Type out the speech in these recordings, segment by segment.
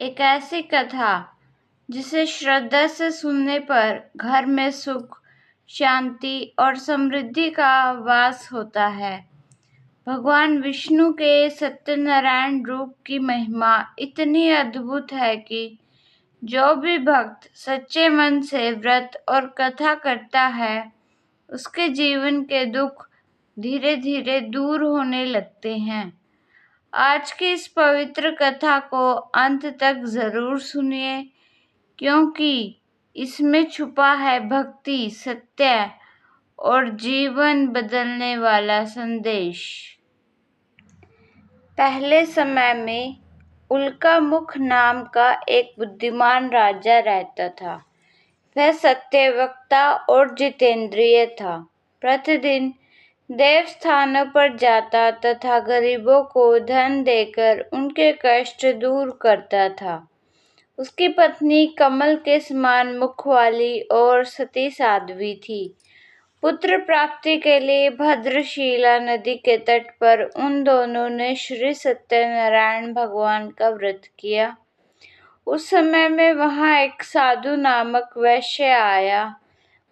एक ऐसी कथा जिसे श्रद्धा से सुनने पर घर में सुख, शांति और समृद्धि का वास होता है। भगवान विष्णु के सत्यनारायण रूप की महिमा इतनी अद्भुत है कि जो भी भक्त सच्चे मन से व्रत और कथा करता है, उसके जीवन के दुख धीरे धीरे दूर होने लगते हैं। आज की इस पवित्र कथा को अंत तक जरूर सुनिए, क्योंकि इसमें छुपा है भक्ति, सत्य और जीवन बदलने वाला संदेश। पहले समय में उल्कामुख नाम का एक बुद्धिमान राजा रहता था। वह सत्यवक्ता और जितेंद्रिय था। प्रतिदिन देवस्थानों पर जाता तथा गरीबों को धन देकर उनके कष्ट दूर करता था। उसकी पत्नी कमल के समान मुख वाली और सती साध्वी थी। पुत्र प्राप्ति के लिए भद्रशिला नदी के तट पर उन दोनों ने श्री सत्यनारायण भगवान का व्रत किया। उस समय में वहां एक साधु नामक वैश्य आया।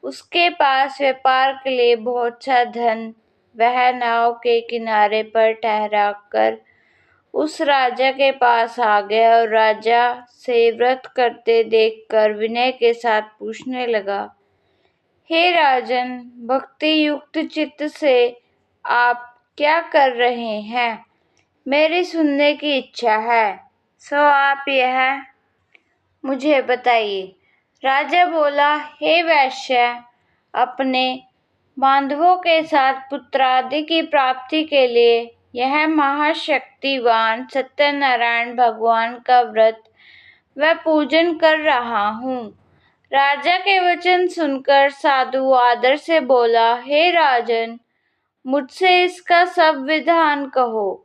उसके पास व्यापार के लिए बहुत सा धन। वह नाव के किनारे पर ठहरा कर उस राजा के पास आ गया और राजा से व्रत करते देखकर विनय के साथ पूछने लगा, हे राजन, भक्ति युक्त चित्त से आप क्या कर रहे हैं? मेरी सुनने की इच्छा है, सो आप यह मुझे बताइए। राजा बोला, हे वैश्य, अपने बांधवों के साथ पुत्रादि की प्राप्ति के लिए यह महाशक्तिवान सत्यनारायण भगवान का व्रत व पूजन कर रहा हूँ। राजा के वचन सुनकर साधु आदर से बोला, हे राजन, मुझसे इसका सब विधान कहो।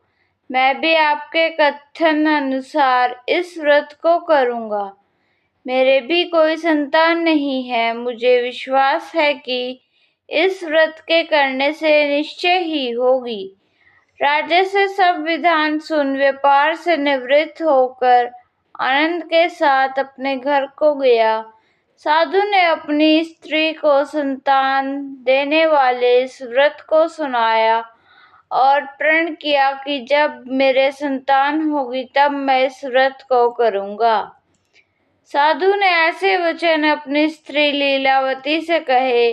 मैं भी आपके कथन अनुसार इस व्रत को करूँगा। मेरे भी कोई संतान नहीं है। मुझे विश्वास है कि इस व्रत के करने से निश्चय ही होगी। राजा से सब विधान सुन व्यापार से निवृत्त होकर आनंद के साथ अपने घर को गया। साधु ने अपनी स्त्री को संतान देने वाले इस व्रत को सुनाया और प्रण किया कि जब मेरे संतान होगी तब मैं इस व्रत को करूँगा। साधु ने ऐसे वचन अपनी स्त्री लीलावती से कहे।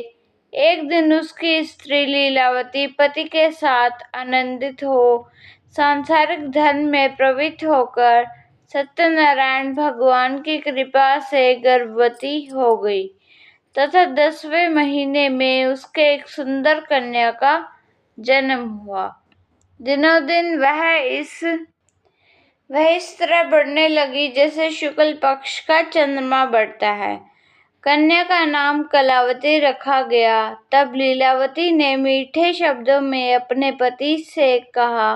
एक दिन उसकी स्त्री लीलावती पति के साथ आनंदित हो सांसारिक धन में प्रवृत्त होकर सत्यनारायण भगवान की कृपा से गर्भवती हो गई तथा 10वें महीने में उसके एक सुंदर कन्या का जन्म हुआ। दिनों दिन वह इस तरह बढ़ने लगी जैसे शुक्ल पक्ष का चंद्रमा बढ़ता है। कन्या का नाम कलावती रखा गया। तब लीलावती ने मीठे शब्दों में अपने पति से कहा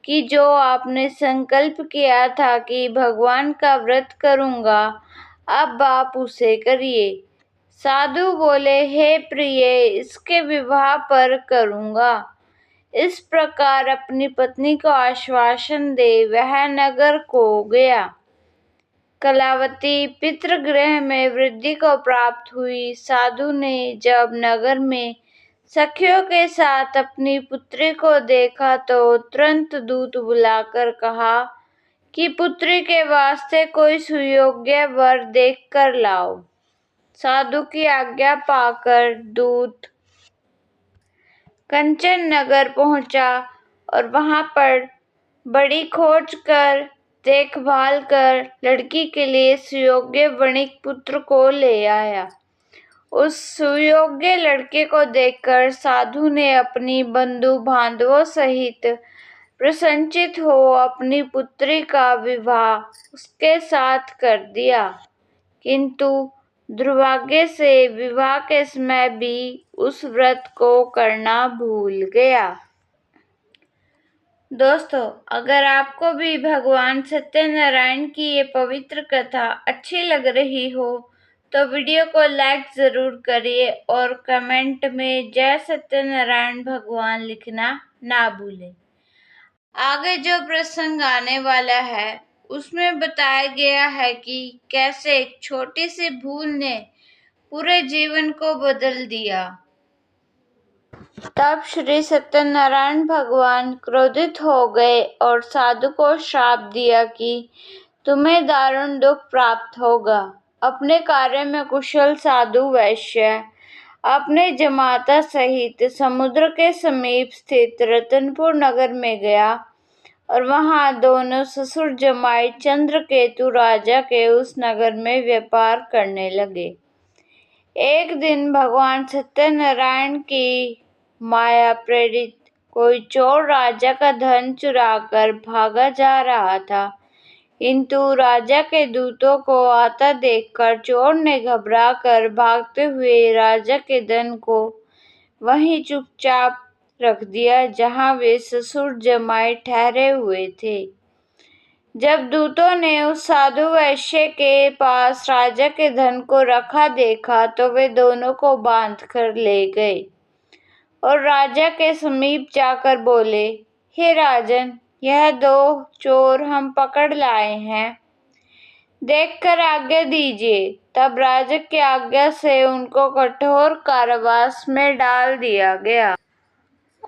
कि जो आपने संकल्प किया था कि भगवान का व्रत करूंगा, अब आप उसे करिए। साधु बोले, हे प्रिय, इसके विवाह पर करूंगा। इस प्रकार अपनी पत्नी को आश्वासन दे वह नगर को गया। कलावती पितृगृह में वृद्धि को प्राप्त हुई। साधु ने जब नगर में सखियों के साथ अपनी पुत्री को देखा तो तुरंत दूत बुलाकर कहा कि पुत्री के वास्ते कोई सुयोग्य वर देख कर लाओ। साधु की आज्ञा पाकर दूत कंचन नगर पहुंचा और वहां पर बड़ी खोज कर देखभाल कर लड़की के लिए सुयोग्य वणिक पुत्र को ले आया। उस सुयोग्य लड़के को देखकर साधु ने अपनी बंधु बांधवों सहित प्रसन्नचित हो अपनी पुत्री का विवाह उसके साथ कर दिया, किंतु दुर्भाग्य से विवाह के समय भी उस व्रत को करना भूल गया। दोस्तों, अगर आपको भी भगवान सत्यनारायण की ये पवित्र कथा अच्छी लग रही हो तो वीडियो को लाइक ज़रूर करिए और कमेंट में जय सत्यनारायण भगवान लिखना ना भूलें। आगे जो प्रसंग आने वाला है उसमें बताया गया है कि कैसे एक छोटी सी भूल ने पूरे जीवन को बदल दिया। तब श्री सत्यनारायण भगवान क्रोधित हो गए और साधु को श्राप दिया कि तुम्हें दारुण दुख प्राप्त होगा। अपने कार्य में कुशल साधु वैश्य अपने जमाता सहित समुद्र के समीप स्थित रतनपुर नगर में गया और वहां दोनों ससुर जमाई चंद्रकेतु राजा के उस नगर में व्यापार करने लगे। एक दिन भगवान सत्यनारायण की माया प्रेरित कोई चोर राजा का धन चुराकर भागा जा रहा था, किंतु राजा के दूतों को आता देखकर चोर ने घबराकर भागते हुए राजा के धन को वहीं चुपचाप रख दिया जहां वे ससुर जमाई ठहरे हुए थे। जब दूतों ने उस साधु वैश्य के पास राजा के धन को रखा देखा तो वे दोनों को बांध कर ले गए और राजा के समीप जाकर बोले, हे राजन, यह दो चोर हम पकड़ लाए हैं, देखकर आज्ञा दीजिए। तब राजा की आज्ञा से उनको कठोर कारावास में डाल दिया गया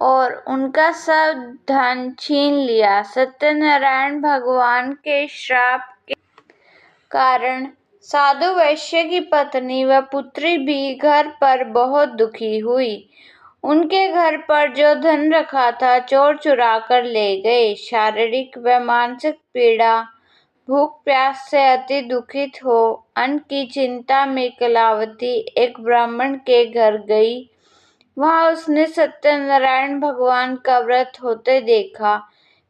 और उनका सब धन छीन लिया। सत्यनारायण भगवान के श्राप के कारण साधु वैश्य की पत्नी व पुत्री भी घर पर बहुत दुखी हुई। उनके घर पर जो धन रखा था चोर चुरा कर ले गए। शारीरिक व मानसिक पीड़ा, भूख प्यास से अति दुखित हो अन्न की चिंता में कलावती एक ब्राह्मण के घर गई। वहां उसने सत्यनारायण भगवान का व्रत होते देखा,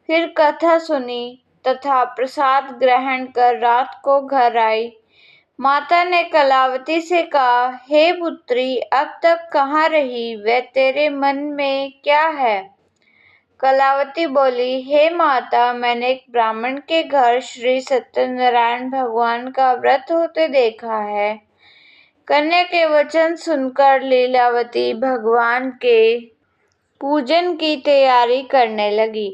फिर कथा सुनी तथा प्रसाद ग्रहण कर रात को घर आई। माता ने कलावती से कहा, हे पुत्री, अब तक कहाँ रही व तेरे मन में क्या है? कलावती बोली, हे माता, मैंने एक ब्राह्मण के घर श्री सत्यनारायण भगवान का व्रत होते देखा है। कन्या के वचन सुनकर लीलावती भगवान के पूजन की तैयारी करने लगी।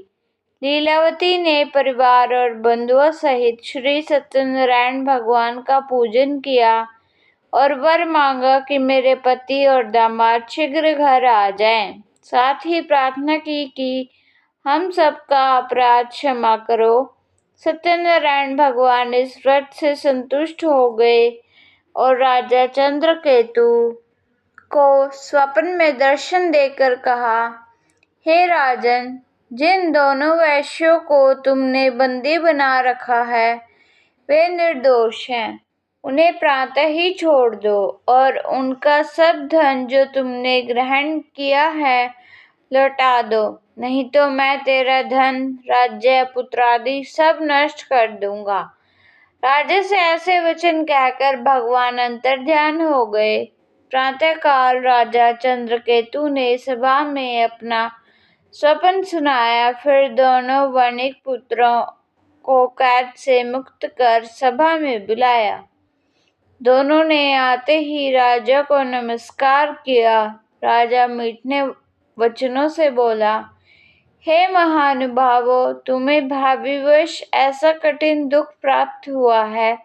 लीलावती ने परिवार और बंधुओं सहित श्री सत्यनारायण भगवान का पूजन किया और वर मांगा कि मेरे पति और दामाद शीघ्र घर आ जाएं। साथ ही प्रार्थना की कि हम सबका अपराध क्षमा करो। सत्यनारायण भगवान इस व्रत से संतुष्ट हो गए और राजा चंद्रकेतु को स्वप्न में दर्शन देकर कहा, हे राजन, जिन दोनों वैश्यों को तुमने बंदी बना रखा है वे निर्दोष हैं। उन्हें प्रातः ही छोड़ दो और उनका सब धन जो तुमने ग्रहण किया है लौटा दो, नहीं तो मैं तेरा धन, राज्य, पुत्रादि सब नष्ट कर दूंगा। राजा से ऐसे वचन कहकर भगवान अंतर्ध्यान हो गए। प्रातःकाल राजा चंद्रकेतु ने सभा में अपना स्वप्न सुनाया। फिर दोनों वणिक पुत्रों को कैद से मुक्त कर सभा में बुलाया। दोनों ने आते ही राजा को नमस्कार किया। राजा मीठे वचनों से बोला, हे महानुभावों, तुम्हें भाग्यवश ऐसा कठिन दुख प्राप्त हुआ है,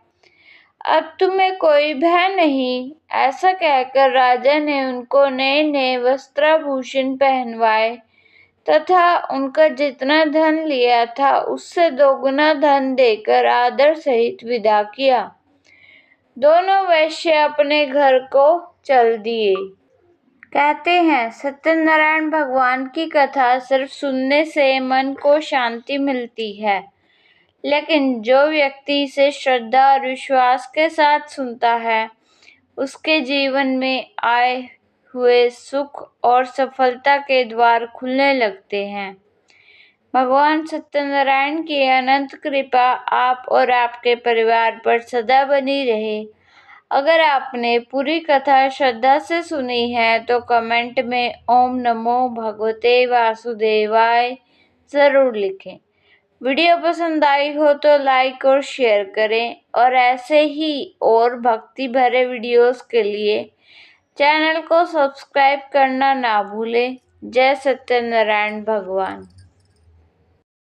अब तुम्हें कोई भय नहीं। ऐसा कहकर राजा ने उनको नए नए वस्त्राभूषण पहनवाए तथा उनका जितना धन लिया था उससे दोगुना धन देकर आदर सहित विदा किया। दोनों वैश्य अपने घर को चल दिए। कहते हैं, सत्यनारायण भगवान की कथा सिर्फ सुनने से मन को शांति मिलती है, लेकिन जो व्यक्ति इसे श्रद्धा और विश्वास के साथ सुनता है उसके जीवन में आए हुए सुख और सफलता के द्वार खुलने लगते हैं। भगवान सत्यनारायण की अनंत कृपा आप और आपके परिवार पर सदा बनी रहे। अगर आपने पूरी कथा श्रद्धा से सुनी है तो कमेंट में ओम नमो भगवते वासुदेवाय जरूर लिखें। वीडियो पसंद आई हो तो लाइक और शेयर करें और ऐसे ही और भक्ति भरे वीडियोस के लिए चैनल को सब्सक्राइब करना ना भूलें। जय सत्यनारायण भगवान।